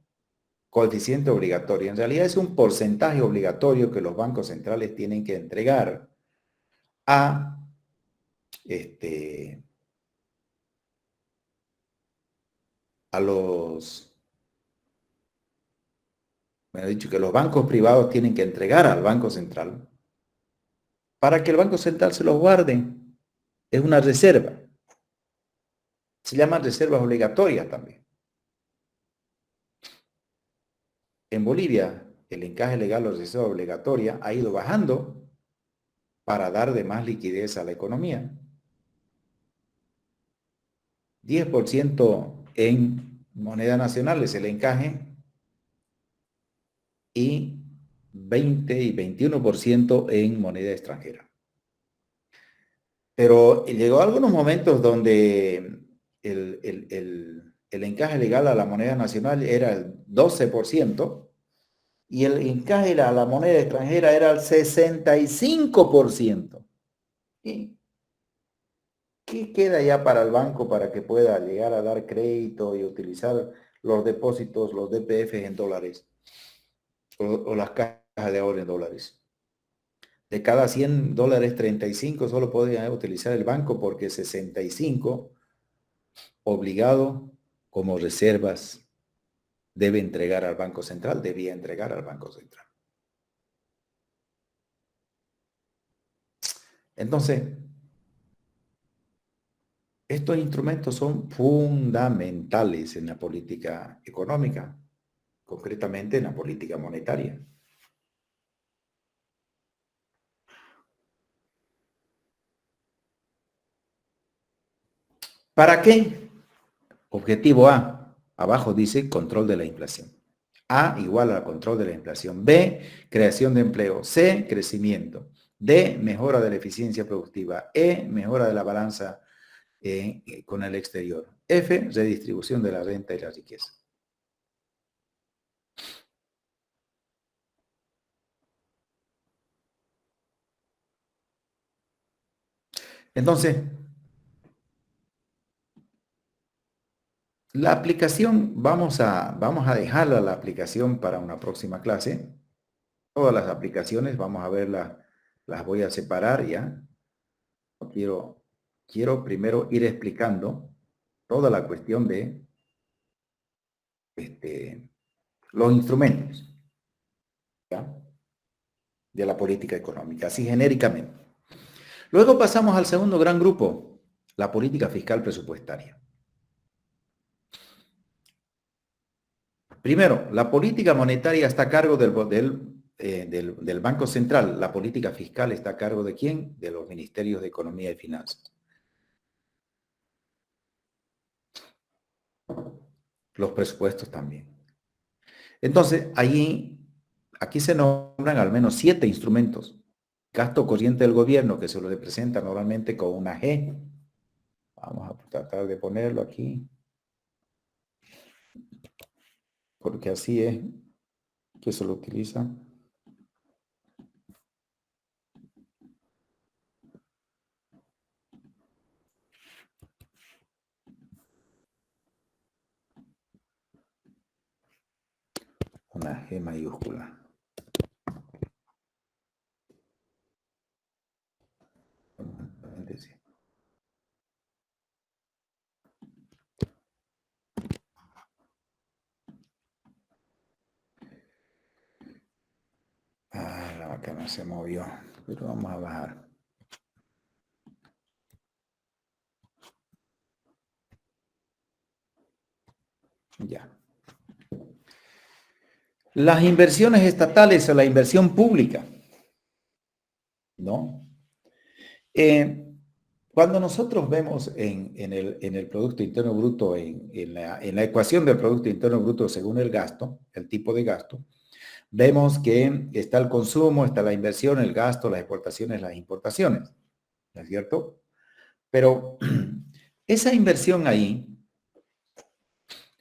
coeficiente obligatorio, en realidad es un porcentaje obligatorio que los bancos centrales tienen que entregar a a los, me he dicho que los bancos privados tienen que entregar al Banco Central para que el Banco Central se los guarde. Es una reserva. Se llaman reservas obligatorias también. En Bolivia, el encaje legal o reserva obligatoria ha ido bajando para dar de más liquidez a la economía. 10% en moneda nacional es el encaje y 20 y 21% en moneda extranjera. Pero llegó a algunos momentos donde el encaje legal a la moneda nacional era el 12% y el encaje a la moneda extranjera era el 65%. ¿Y qué queda ya para el banco para que pueda llegar a dar crédito y utilizar los depósitos, los DPF en dólares o las cajas de ahorro en dólares? De cada 100 dólares, 35 solo podría utilizar el banco porque 65 obligado como reservas debe entregar al Banco Central, debía entregar al Banco Central. Entonces, estos instrumentos son fundamentales en la política económica, concretamente en la política monetaria. ¿Para qué? Objetivo A, abajo dice control de la inflación. A igual a control de la inflación. B, creación de empleo. C, crecimiento. D, mejora de la eficiencia productiva. E, mejora de la balanza con el exterior. F, redistribución de la renta y la riqueza. Entonces, la aplicación, vamos a dejarla la aplicación para una próxima clase. Todas las aplicaciones, vamos a verlas, las voy a separar ya. Quiero primero ir explicando toda la cuestión de los instrumentos, ¿ya?, de la política económica, así genéricamente. Luego pasamos al segundo gran grupo, la política fiscal presupuestaria. Primero, la política monetaria está a cargo del Banco Central. La política fiscal está a cargo ¿de quién? De los ministerios de Economía y Finanzas. Los presupuestos también. Entonces, aquí se nombran al menos 7 instrumentos. Gasto corriente del gobierno, que se lo representa normalmente con una G. Vamos a tratar de ponerlo aquí, porque así es que se lo utiliza. Una G mayúscula. La vaca se movió, pero vamos a bajar. Ya. Las inversiones estatales o la inversión pública, ¿no? Cuando nosotros vemos en el Producto Interno Bruto, en la ecuación del Producto Interno Bruto según el gasto, el tipo de gasto, vemos que está el consumo, está la inversión, el gasto, las exportaciones, las importaciones, ¿no es cierto? Pero esa inversión ahí,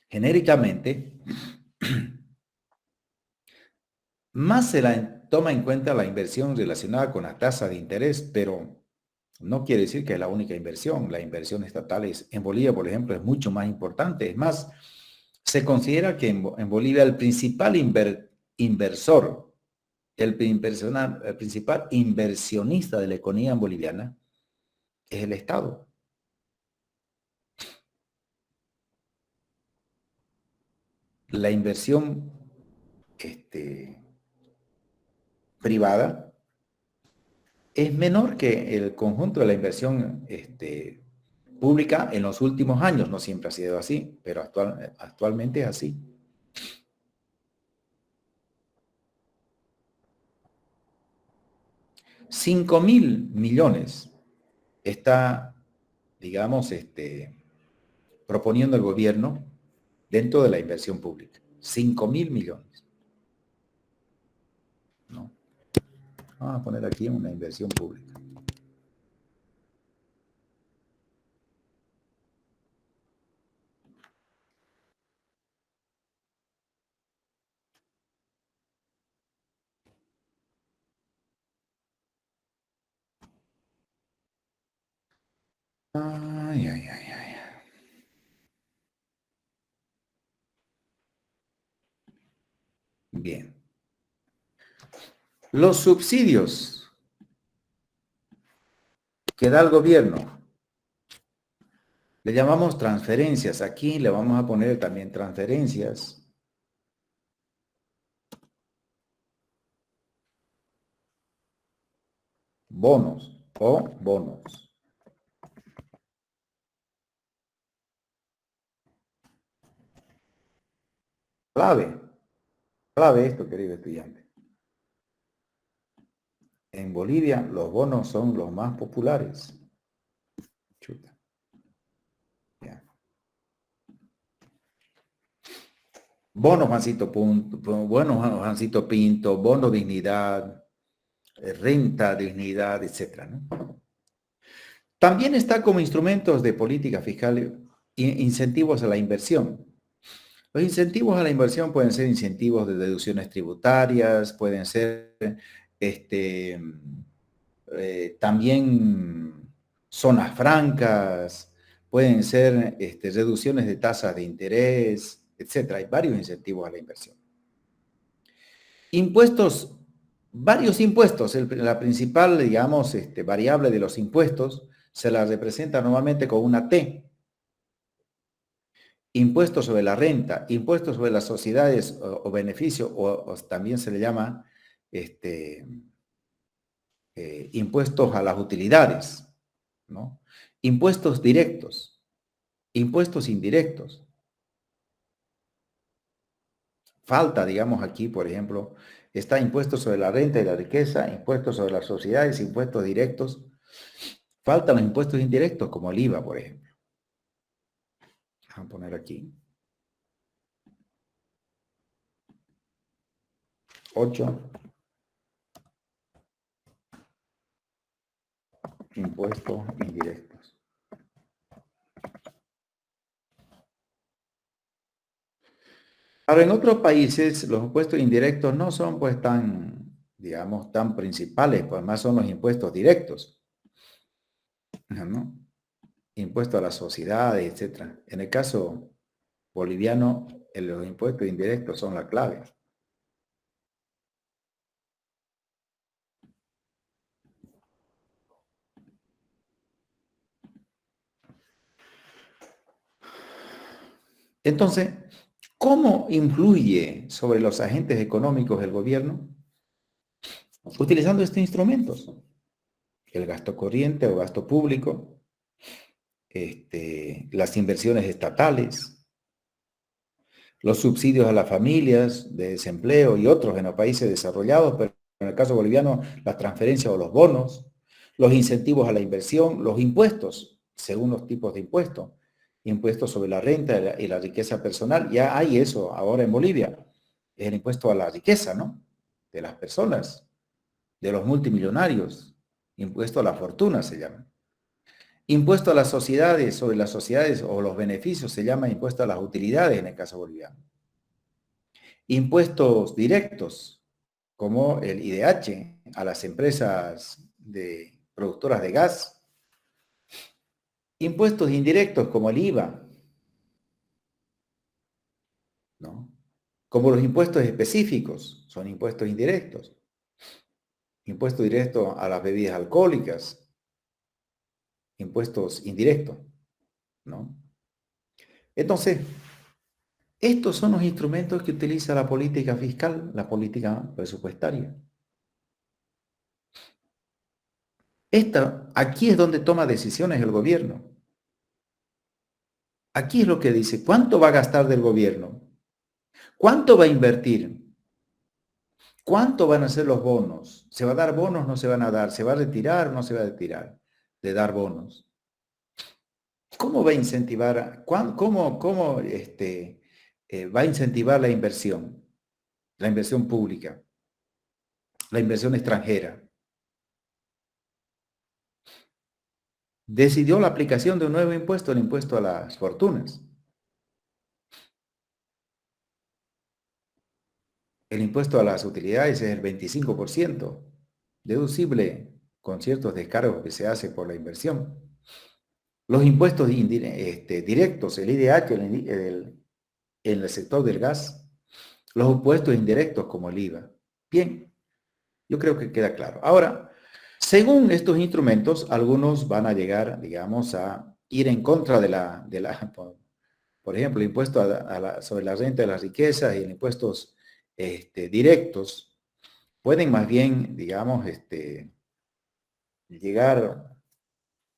genéricamente, más se la toma en cuenta la inversión relacionada con la tasa de interés, pero no quiere decir que es la única inversión. La inversión estatal en Bolivia, por ejemplo, es mucho más importante. Es más, se considera que en Bolivia el principal inversor, el principal inversionista de la economía boliviana es el Estado. La inversión privada es menor que el conjunto de la inversión pública en los últimos años. No siempre ha sido así, pero actualmente es así. $5.000 millones está, digamos, proponiendo el gobierno dentro de la inversión pública. 5.000 millones. ¿No? Vamos a poner aquí una inversión pública. Ay, ay, ay, ay. Bien. Los subsidios que da el gobierno le llamamos transferencias. Aquí le vamos a poner también transferencias. Bonos o bonos. Clave esto, querido estudiante. En Bolivia los bonos son los más populares. Chuta. Ya. Bono Juancito Pinto, bono dignidad, renta dignidad, etcétera, ¿no? También está como instrumentos de política fiscal incentivos a la inversión. Los incentivos a la inversión pueden ser incentivos de deducciones tributarias, pueden ser también zonas francas, pueden ser reducciones de tasas de interés, etcétera. Hay varios incentivos a la inversión. Impuestos, varios impuestos. La principal, digamos, variable de los impuestos se la representa normalmente con una T. Impuestos sobre la renta, impuestos sobre las sociedades o beneficio, o también se le llama impuestos a las utilidades, ¿no? Impuestos directos, impuestos indirectos. Falta, digamos aquí, por ejemplo, está impuesto sobre la renta y la riqueza, impuestos sobre las sociedades, impuestos directos. Faltan los impuestos indirectos, como el IVA, por ejemplo. Vamos a poner aquí. 8. Impuestos indirectos. Ahora, en otros países los impuestos indirectos no son pues tan, digamos, tan principales, pues más son los impuestos directos, ¿no? Impuesto a las sociedades, etcétera. En el caso boliviano, los impuestos indirectos son la clave. Entonces, ¿cómo influye sobre los agentes económicos el gobierno? Utilizando estos instrumentos. El gasto corriente o gasto público, las inversiones estatales, los subsidios a las familias de desempleo y otros en los países desarrollados, pero en el caso boliviano, las transferencias o los bonos, los incentivos a la inversión, los impuestos, según los tipos de impuestos, impuestos sobre la renta y la riqueza personal. Ya hay eso ahora en Bolivia, es el impuesto a la riqueza, ¿no? De las personas, de los multimillonarios, impuesto a la fortuna se llama. Impuesto a las sociedades, sobre las sociedades o los beneficios se llama impuesto a las utilidades en el caso boliviano. Impuestos directos, como el IDH, a las empresas productoras de gas. Impuestos indirectos, como el IVA, ¿no? Como los impuestos específicos, son impuestos indirectos. Impuesto directo a las bebidas alcohólicas, impuestos indirectos, ¿no? Entonces, estos son los instrumentos que utiliza la política fiscal, la política presupuestaria. Aquí es donde toma decisiones el gobierno. Aquí es lo que dice, ¿cuánto va a gastar del gobierno? ¿Cuánto va a invertir? ¿Cuánto van a ser los bonos? ¿Se va a dar bonos? ¿No se van a dar? ¿Se va a retirar o no se va a retirar de dar bonos? ¿Cómo va a incentivar? ¿Cómo va a incentivar la inversión pública, la inversión extranjera? Decidió la aplicación de un nuevo impuesto, el impuesto a las fortunas. El impuesto a las utilidades es el 25%, deducible con ciertos descargos que se hace por la inversión. Los impuestos directos, el IDH en el sector del gas, los impuestos indirectos como el IVA. Bien, yo creo que queda claro. Ahora, según estos instrumentos, algunos van a llegar, digamos, a ir en contra por ejemplo, el impuesto sobre la renta de las riquezas y el impuestos directos, pueden más bien, digamos, llegar,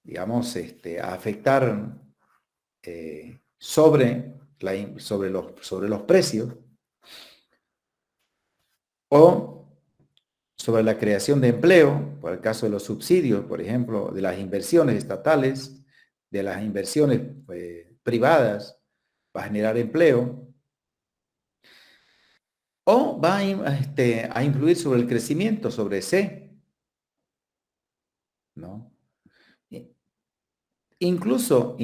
digamos, a afectar sobre los precios o sobre la creación de empleo, por el caso de los subsidios, por ejemplo, de las inversiones estatales, de las inversiones privadas, va a generar empleo, o va a influir sobre el crecimiento, sobre C, ¿no? Incluso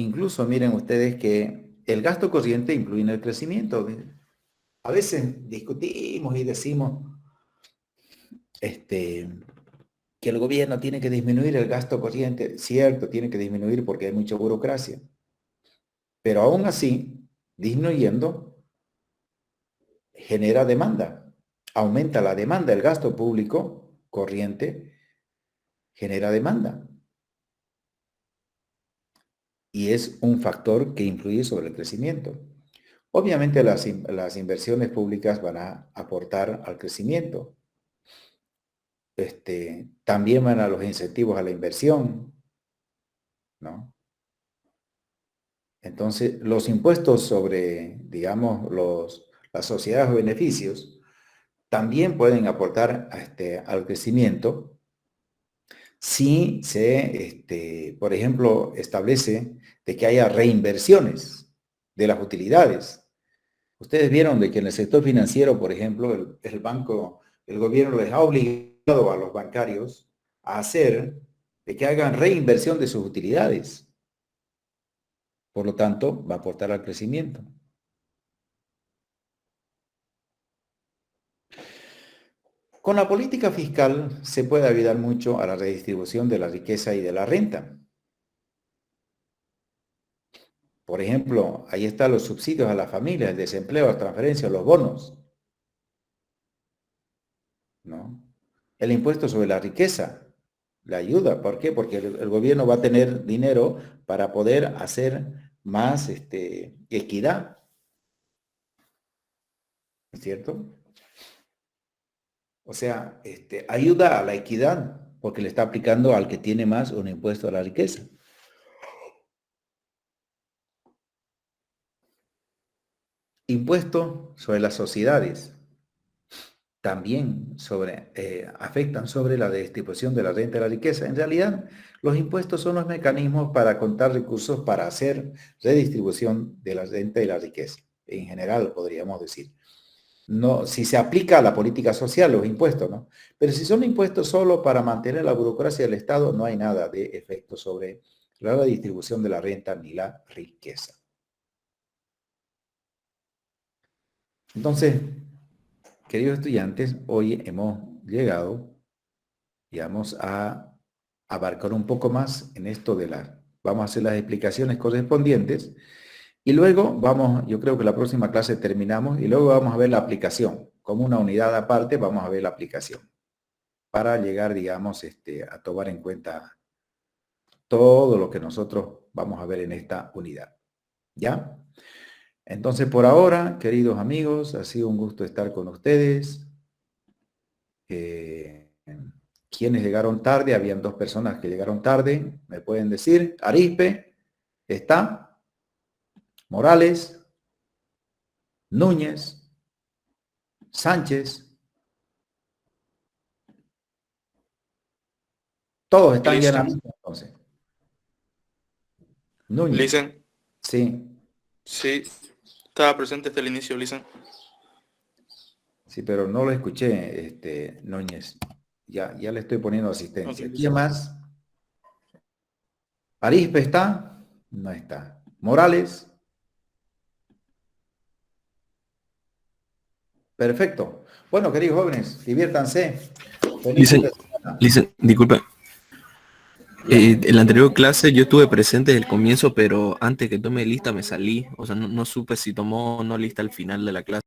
miren ustedes que el gasto corriente influye en el crecimiento. A veces discutimos y decimos que el gobierno tiene que disminuir el gasto corriente. Cierto, tiene que disminuir porque hay mucha burocracia. Pero aún así, disminuyendo, genera demanda. Aumenta la demanda. El gasto público corriente genera demanda. Y es un factor que influye sobre el crecimiento. Obviamente las inversiones públicas van a aportar al crecimiento, también van a los incentivos a la inversión, ¿no? Entonces, los impuestos sobre, digamos, las sociedades o beneficios también pueden aportar al crecimiento si se, por ejemplo, establece de que haya reinversiones de las utilidades. Ustedes vieron de que en el sector financiero, por ejemplo, el gobierno les ha obligado a los bancarios a hacer de que hagan reinversión de sus utilidades. Por lo tanto, va a aportar al crecimiento. Con la política fiscal se puede ayudar mucho a la redistribución de la riqueza y de la renta. Por ejemplo, ahí están los subsidios a las familias, el desempleo, las transferencias, los bonos, ¿no? El impuesto sobre la riqueza, la ayuda. ¿Por qué? Porque el gobierno va a tener dinero para poder hacer más equidad, ¿no es cierto? O sea, ayuda a la equidad porque le está aplicando al que tiene más un impuesto a la riqueza. Impuesto sobre las sociedades también afectan sobre la distribución de la renta y la riqueza. En realidad, los impuestos son los mecanismos para contar recursos para hacer redistribución de la renta y la riqueza. En general, podríamos decir. No, si se aplica a la política social, los impuestos, ¿no? Pero si son impuestos solo para mantener la burocracia del Estado, no hay nada de efecto sobre la redistribución de la renta ni la riqueza. Entonces, queridos estudiantes, hoy hemos llegado, digamos, a abarcar un poco más en esto vamos a hacer las explicaciones correspondientes y luego yo creo que la próxima clase terminamos y luego vamos a ver la aplicación. Como una unidad aparte, vamos a ver la aplicación para llegar, digamos, a tomar en cuenta todo lo que nosotros vamos a ver en esta unidad. ¿Ya? Entonces, por ahora, queridos amigos, ha sido un gusto estar con ustedes. Quienes llegaron tarde, habían 2 personas que llegaron tarde, me pueden decir. Arispe, está. Morales, Núñez, Sánchez. Todos están ya en la lista, entonces. Núñez. Listen. Sí. Sí, estaba presente hasta el inicio, Listen. Sí, pero no lo escuché, Núñez. Ya le estoy poniendo asistencia. Okay. ¿Quién más? Arispe está. No está. Morales. Perfecto. Bueno, queridos jóvenes, diviértanse. Listen, disculpa. En la anterior clase yo estuve presente desde el comienzo, pero antes que tome lista me salí. O sea, no supe si tomó o no lista al final de la clase.